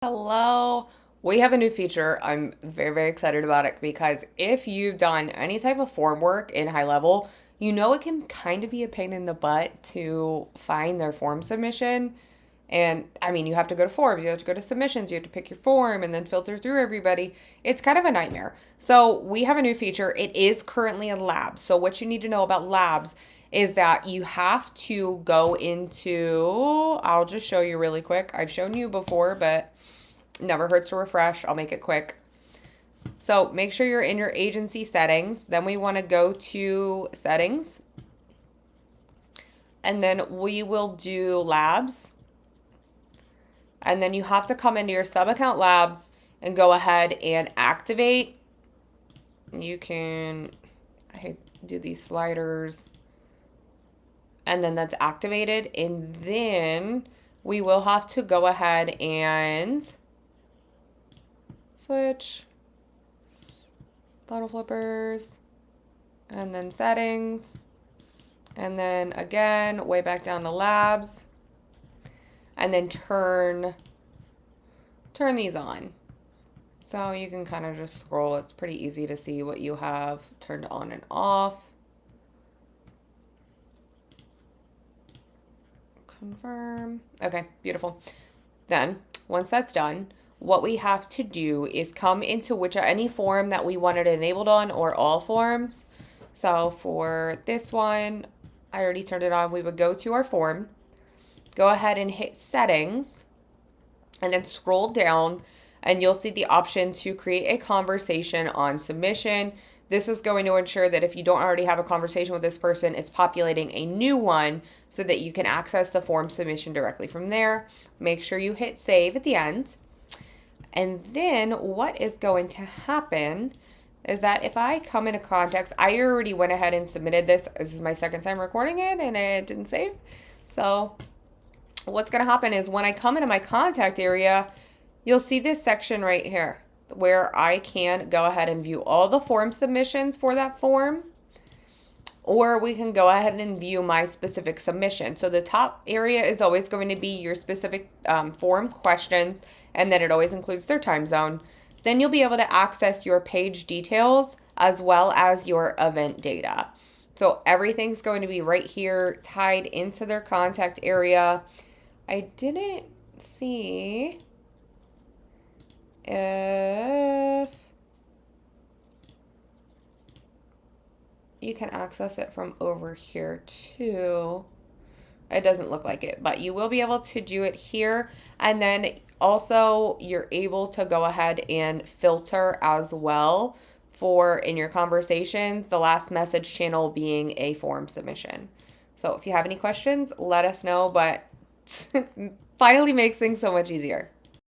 Hello. We have a new feature. I'm very, very excited about it because if you've done any type of form work in high level, you know it can kind of be a pain in the butt to find their form submission. And I mean, you have to go to forms, you have to go to submissions, you have to pick your form and then filter through everybody. It's kind of a nightmare. So, we have a new feature. It is currently in labs. So, what you need to know about labs is that you have to go into, I'll just show you really quick. I've shown you before, but never hurts to refresh. I'll make it quick. So make sure you're in your agency settings. Then we want to go to settings. And then we will do labs. And then you have to come into your sub account labs and go ahead and activate. You can do these sliders. And then that's activated. And then we will have to go ahead and switch, bottle flippers, and then settings, and then again way back down to labs, and then turn these on. So you can kind of just scroll. It's pretty easy to see what you have turned on and off. Confirm. Okay, beautiful. Then once that's done, what we have to do is come into any form that we want it enabled on, or all forms. So for this one, I already turned it on. We would go to our form, go ahead and hit settings, and then scroll down, and you'll see the option to create a conversation on submission. This is going to ensure that if you don't already have a conversation with this person, it's populating a new one so that you can access the form submission directly from there. Make sure you hit save at the end. And then what is going to happen is that if I come into context, I already went ahead and submitted this. This is my second time recording it and it didn't save. So what's going to happen is when I come into my contact area, you'll see this section right here where I can go ahead and view all the form submissions for that form, or we can go ahead and view my specific submission. So the top area is always going to be your specific form questions, and then it always includes their time zone. Then you'll be able to access your page details as well as your event data. So everything's going to be right here tied into their contact area. I didn't see if you can access it from over here too. It doesn't look like it, but you will be able to do it here. And then also you're able to go ahead and filter as well for in your conversations, the last message channel being a form submission. So if you have any questions, let us know, but finally makes things so much easier.